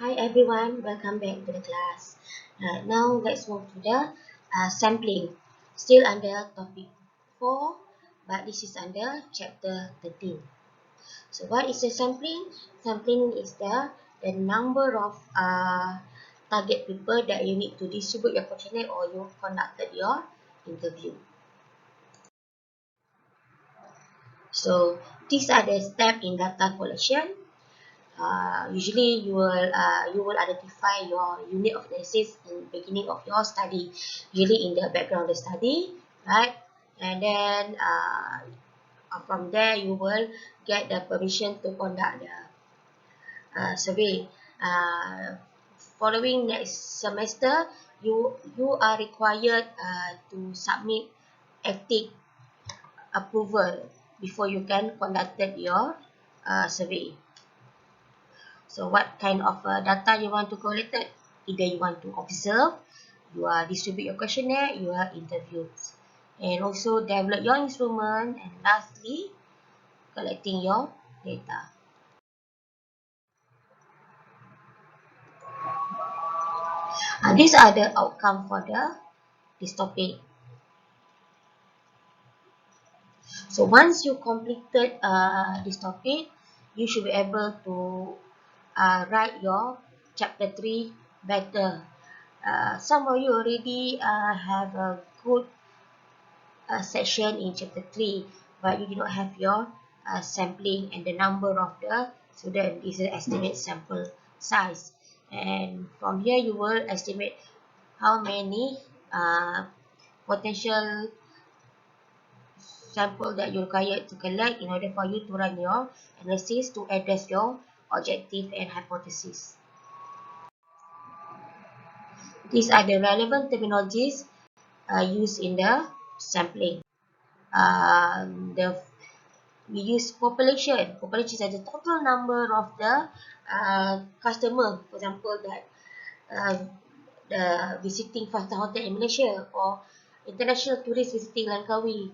Hi everyone, welcome back to the class. Now let's move to the sampling. Still under topic 4, but this is under chapter 13. So what is the sampling? Sampling is the number of target people that you need to distribute your questionnaire or you conducted your interview. So these are the steps in data collection. Usually you will identify your unit of analysis in the beginning of your study, usually in the background of the study, right? And then from there you will get the permission to conduct the survey. Following next semester, you are required to submit ethic approval before you can conduct your survey. So what kind of data you want to collect? Either you want to observe, you are distribute your questionnaire, you are interviews, and also develop your instrument, and lastly, collecting your data. These are the outcome for this topic. So once you completed this topic, you should be able to write your chapter 3 better. Some of you already have a good section in chapter 3, but you do not have your sampling and the number of the student. This is estimate sample size, and from here you will estimate how many potential sample that you require to collect in order for you to run your analysis to address your objective and hypothesis. These are the relevant terminologies used in the sampling. We use population. Population is the total number of the customer, for example, that the visiting five-star hotel in Malaysia or international tourists visiting Langkawi,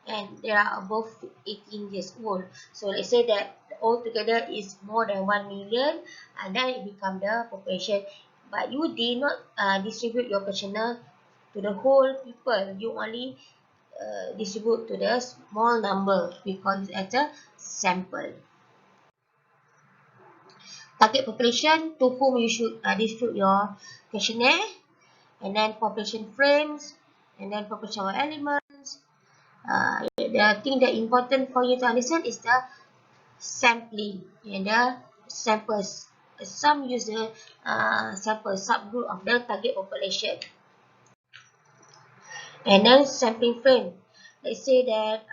and they are above 18 years old. So let's say that altogether is more than 1 million, and then it becomes the population. But you did not distribute your questionnaire to the whole people. You only distribute to the small number. We call it as a sample. Target population to whom you should distribute your questionnaire, and then population frames, and then population of elements. The thing that important for you to understand is the sampling and the samples. Some use the sample subgroup of the target population. And then sampling frame. Let's say that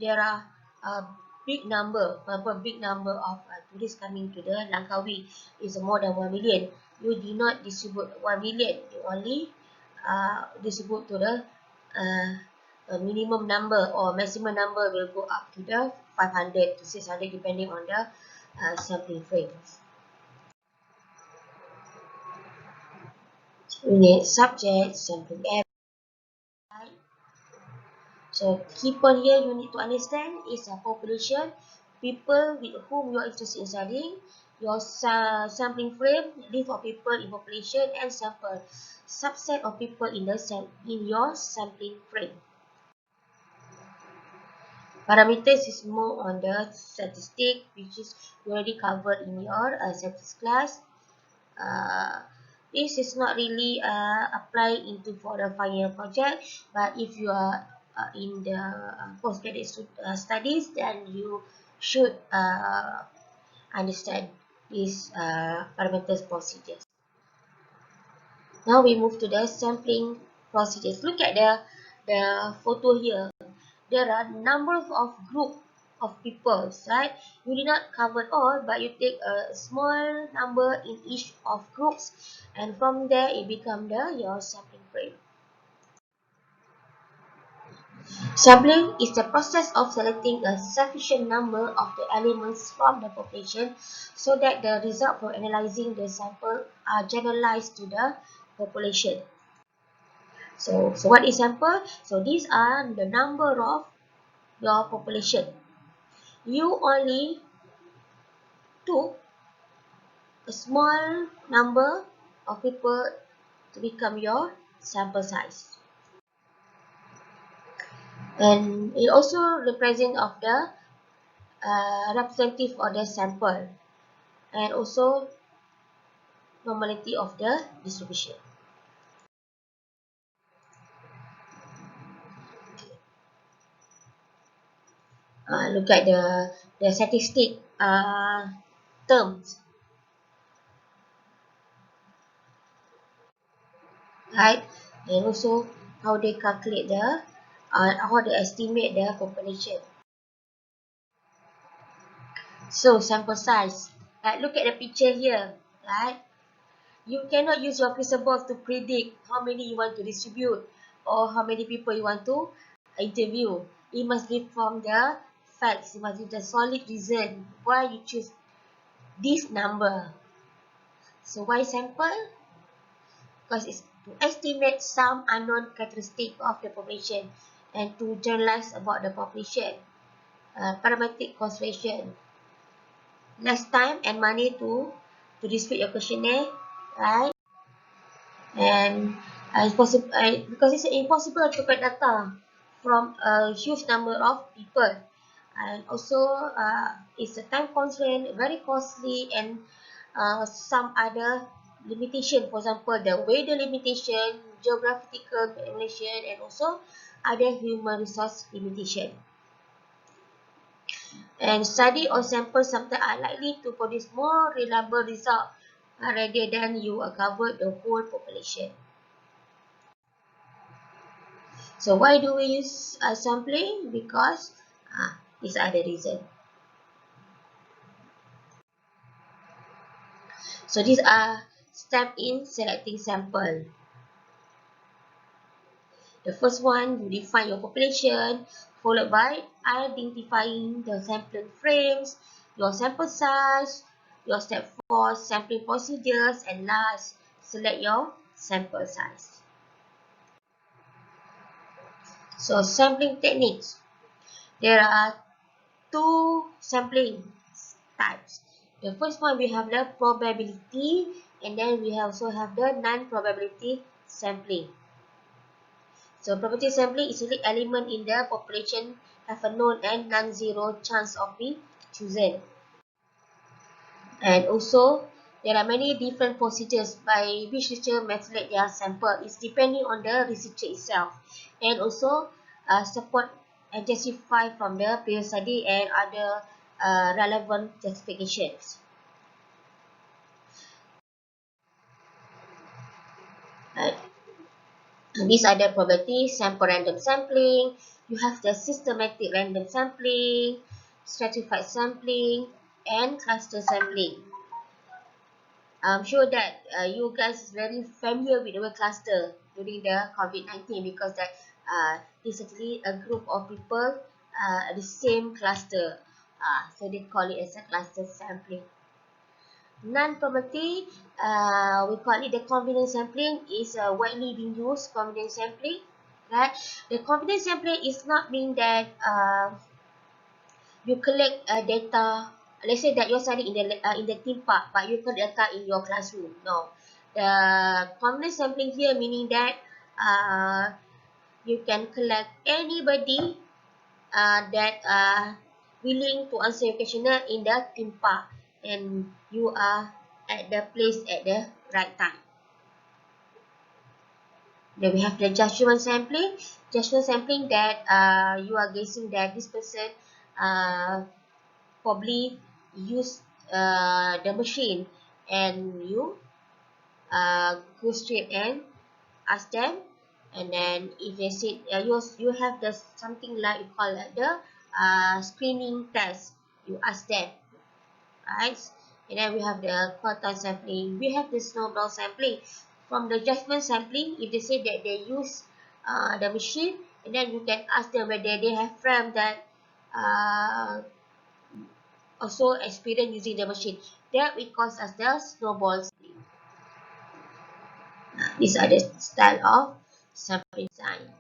there are a big number, of tourists coming to the Langkawi is more than 1 million. You did not distribute 1 million. You only distribute to the minimum number, or maximum number will go up to the 500 to 600 depending on the sampling frames. We need subject, sampling area. So key point here you need to understand is a population, people with whom you are interested in studying, your sampling frame, list of people in population, and sample subset of people in your sampling frame. Parameters is more on the statistic, which is already covered in your statistics class. This is not really applied into for the final project, but if you are in the postgraduate studies, then you should understand these parameters procedures. Now we move to the sampling procedures. Look at the photo here. There are numbers of group of people, right? You did not cover all, but you take a small number in each of groups, and from there it becomes your sampling frame. Sampling is the process of selecting a sufficient number of the elements from the population so that the result from analyzing the sample are generalized to the population. So what is sample? So these are the number of your population. You only took a small number of people to become your sample size. And it also represent of the representative of the sample, and also normality of the distribution. Look at the statistic terms, right? And also how they calculate how they estimate the population. So sample size. Look at the picture here, right? You cannot use your crystal ball to predict how many you want to distribute or how many people you want to interview. It must be from the facts. It must be the solid reason why you choose this number. So why sample? Because it's to estimate some unknown characteristic of the population and to generalize about the population. Parametric consideration. Less time and money to distribute your questionnaire, right? And it's possible because it's impossible to get data from a huge number of people, and also it's a time constraint, very costly, and some other limitation, for example the weather limitation, geographical limitation, and also other human resource limitation. And study or sample sometimes are likely to produce more reliable result rather than you cover the whole population. So why do we use sampling? Because these are the reason. So these are step in selecting sample. The first one, you define your population, followed by identifying the sampling frames, your sample size, your step 4, sampling procedures, and last, select your sample size. So sampling techniques. There are two sampling types. The first one, we have the probability, and then we also have the non-probability sampling. So probability sampling is really element in the population have a known and non-zero chance of being chosen. And also there are many different procedures by which researcher manipulate their sample. It's depending on the researcher itself, and also support and justify from the peer study and other relevant justifications. Right. These are the probability, sample random sampling. You have the systematic random sampling, stratified sampling, and cluster sampling. I'm sure that you guys is very familiar with the word cluster during the COVID-19, because that is actually a group of people the same cluster. So they call it as a cluster sampling. Non-probability, we call it the confidence sampling, is widely being used. Confidence sampling, right? The confidence sampling is not mean that you collect data. Let's say that you're studying in the theme park, but you collect data in your classroom. No, the confidence sampling here meaning that you can collect anybody that are willing to answer your questionnaire in the theme park, and you are at the place at the right time. Then we have the judgment sampling. Judgment sampling that you are guessing that this person probably use the machine, and you go straight and ask them, and then if they say you have the something like you call it the screening test, you ask them, right? And then we have the quartile sampling, we have the snowball sampling. From the judgment sampling, if they say that they use the machine, and then you can ask them whether they have friends that also experience using the machine. That we call as the snowball sampling. These are the style of sampling design.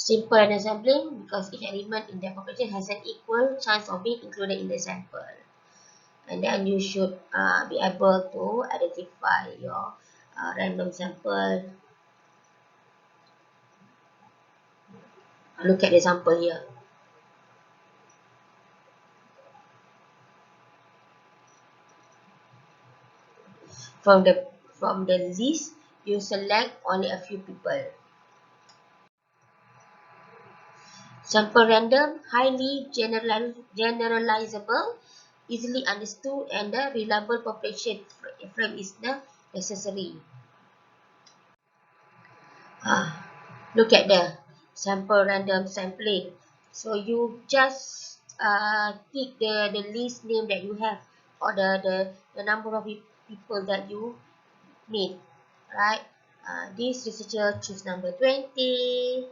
Simple random sampling because each element in the population has an equal chance of being included in the sample. And then you should be able to identify your random sample. Look at the sample here. From the list, you select only a few people. Sample random, highly generalizable, easily understood, and the reliable population frame is the necessary. Look at the sample random sampling. So you just tick the list name that you have, or the number of people that you need, right? This researcher choose number 20,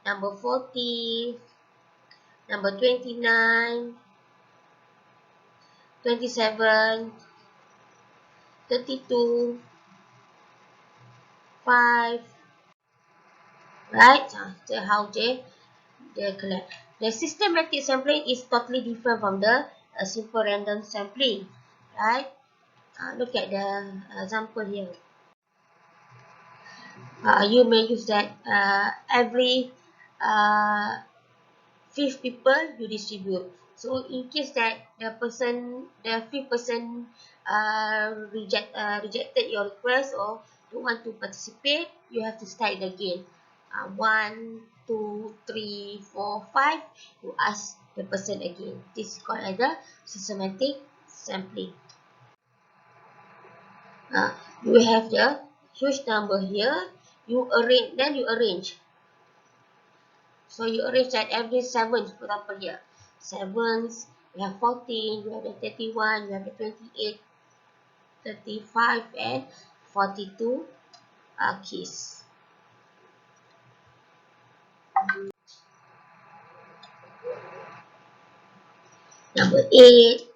number 40, number 29, 27, 32, 5, right? So how they collect. The systematic sampling is totally different from the simple random sampling, right? Look at the example here. You may use that every uh, 5 people you distribute. So in case that the 5th person rejected your request or don't want to participate, you have to start it again. 1, 2, 3, 4, 5. You ask the person again. This is called as the systematic sampling. You have the huge number here. You arrange. So you arrange that every 7, for example here. 7s, you have 14, you have the 31, you have the 28, 35, and 42 keys. Number 8,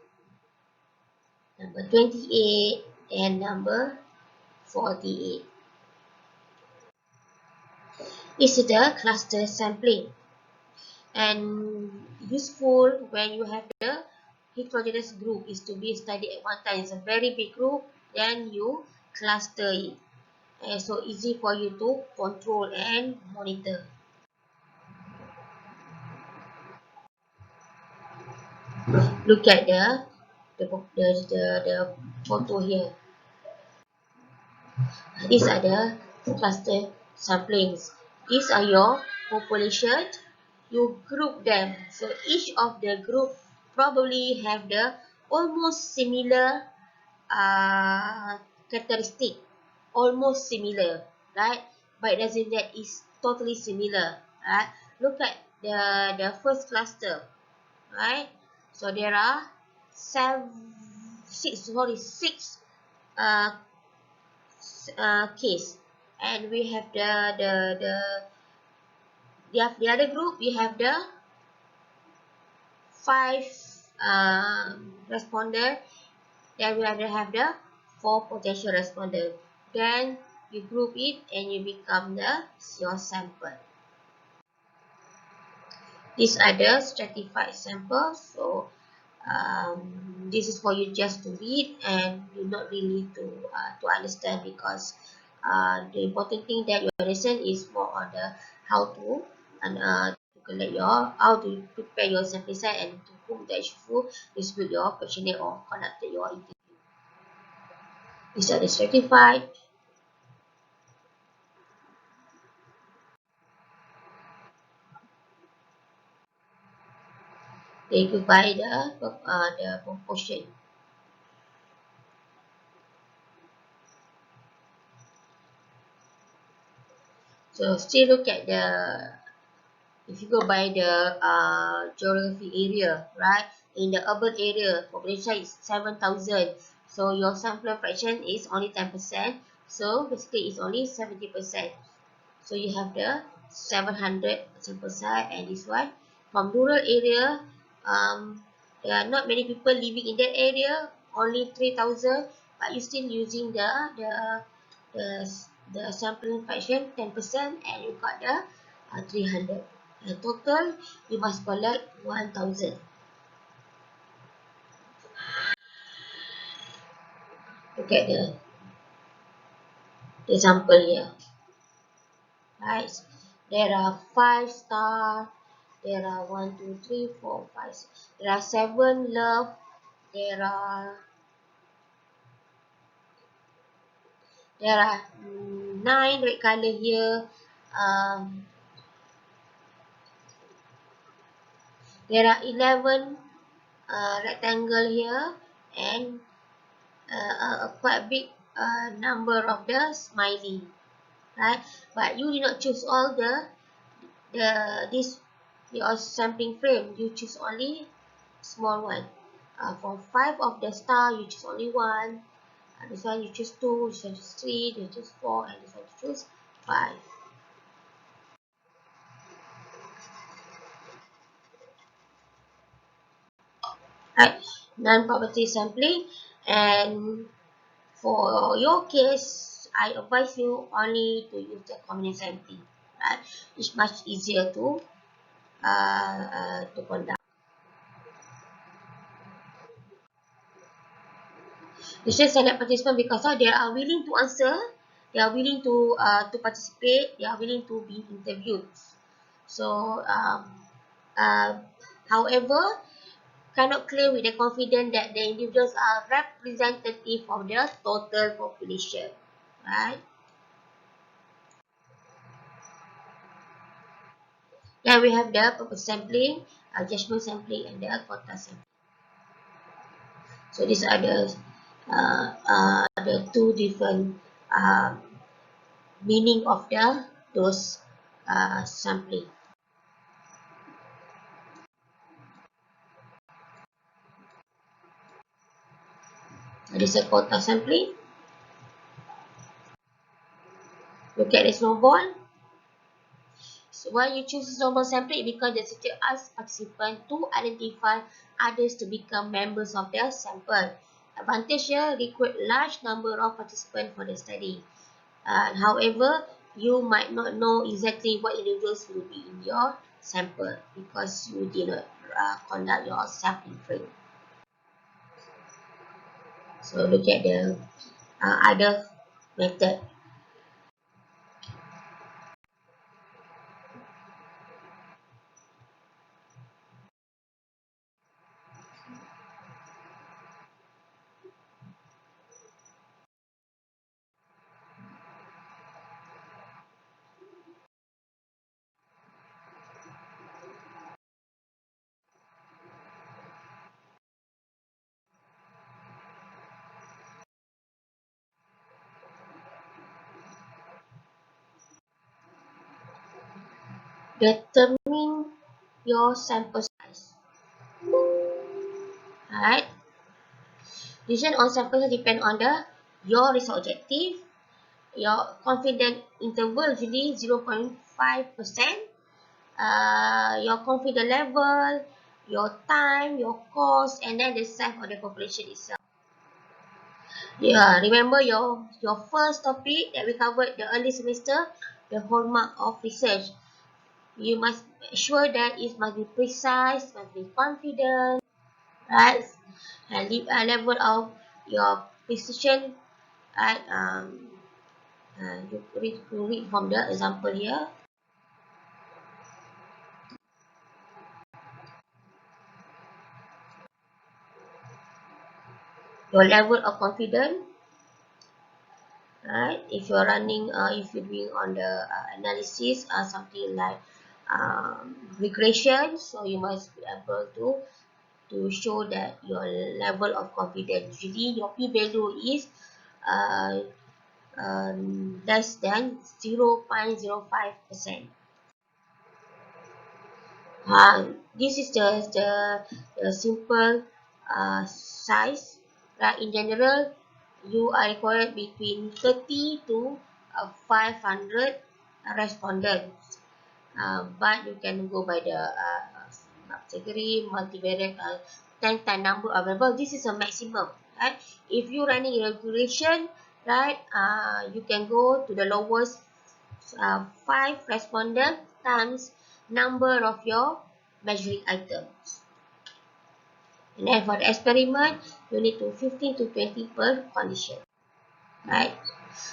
number 28, and number 48. This is the cluster sampling. And useful when you have the heterogeneous group is to be studied at one time. It's a very big group, then you cluster it. And so easy for you to control and monitor. Look at the photo here. These are the cluster samplings. These are your population. You group them. So each of the group probably have the almost similar characteristic. Almost similar, right? But it doesn't that is totally similar. Right? Look at the first cluster, right? So there are six uh, case, and we have the other group. We have the 5 responder. Then we have the 4 potential responder. Then you group it and you become your sample. These are the stratified samples. So this is for you just to read and you not really to understand, because the important thing that you understand is more on the how to to collect your how to prepare your sample size and to whom that you should distribute your questionnaire or conduct your interview. These are the stratified. They go by the proportion. So still look at if you go by the geography area, right? In the urban area, population is 7,000. So your sample fraction is only 10%. So basically it's only 70%. So you have the 700 sample size, and this one. From rural area, there are not many people living in that area, only 3,000, but you still using the the sampling fraction 10%, and you got the 300. And total, you must collect 1000. Look at the example here. Right? There are 5 star. There are 1, 2, 3, 4, 5, 6. There are 7 love. There are 9 red color here. Um, there are 11 rectangle here, and a quite big number of the smiley, right? But you did not choose all this your sampling frame. You choose only small one. From 5 of the star, you choose only one. This one you choose 2, this one choose 3, this one choose 4, and this one you choose 5. Right, non-property sampling. And for your case, I advise you only to use the combination sampling. Right, it's much easier to conduct. You should select participants because they are willing to answer, they are willing to participate, they are willing to be interviewed. So, uh, however, cannot claim with the confidence that the individuals are representative of the total population, right? Then we have the purpose sampling, judgment sampling, and the quota sampling. So these are the two different meaning of those sampling. This is a quota sampling. Look at the snowball. So why you choose snowball sampling? Because the teacher asks participants to identify others to become members of their sample. Advantage here, recruit large number of participants for the study. However, you might not know exactly what individuals will be in your sample because you did not conduct your sampling frame. So look at the other method. Determine your sample size. Alright. Decision on sample size depend on your research objective, your confidence interval usually 0.5%, your confidence level, your time, your cost, and then the size of the population itself. Yeah, remember your first topic that we covered the early semester, the hallmark of research. You must make sure that it must be precise, must be confident, right? And level of your precision at you read from the example here. Your level of confidence, right? If you're running, if you're doing on the analysis, something like regression, so you must be able to show that your level of confidence. Usually, your p-value is uh, less than 0.05%. This is the simple size. Right? In general, you are required between 30 to 500 respondents. But you can go by the category, multivariate, 10 time number available. This is a maximum. Right? If you running regulation, right, you can go to the lowest 5 respondents times number of your measuring items. And then for the experiment, you need to 15 to 20 per condition. Right?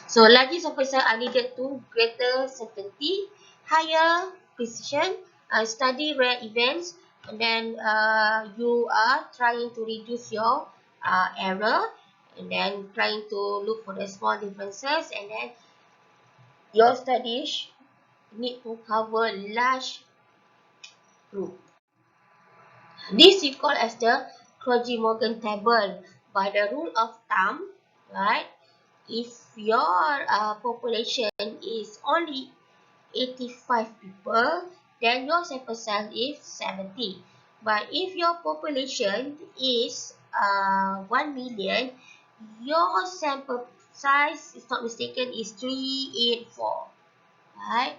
So larger sample size are needed to greater certainty, higher precision, study rare events, and then you are trying to reduce your error, and then trying to look for the small differences, and then your studies need to cover large group. This is called as the Crogee-Morgan table. By the rule of thumb, right? If your population is only 85 people, then your sample size is 70. But if your population is 1 million, your sample size, if not mistaken, is 384. Right?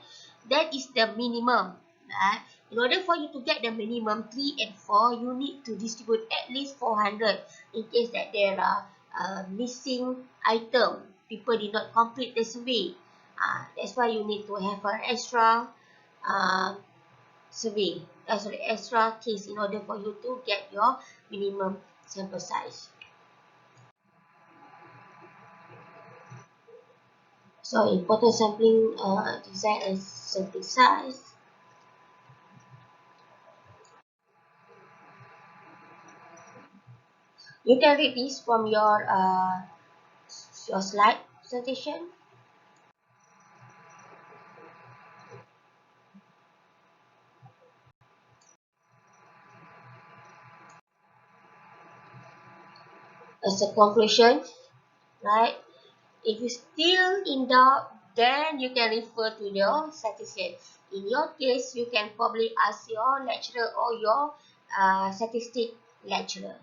That is the minimum. Right? In order for you to get the minimum 3 and 4, you need to distribute at least 400 in case that there are missing item. People did not complete the survey. That's why you need to have an extra survey. Sorry, extra case in order for you to get your minimum sample size. So important sampling design and sampling size. You can read this from your slide presentation. As a conclusion, right? If you still in doubt, then you can refer to your statistician. In your case, you can probably ask your lecturer or your statistic lecturer.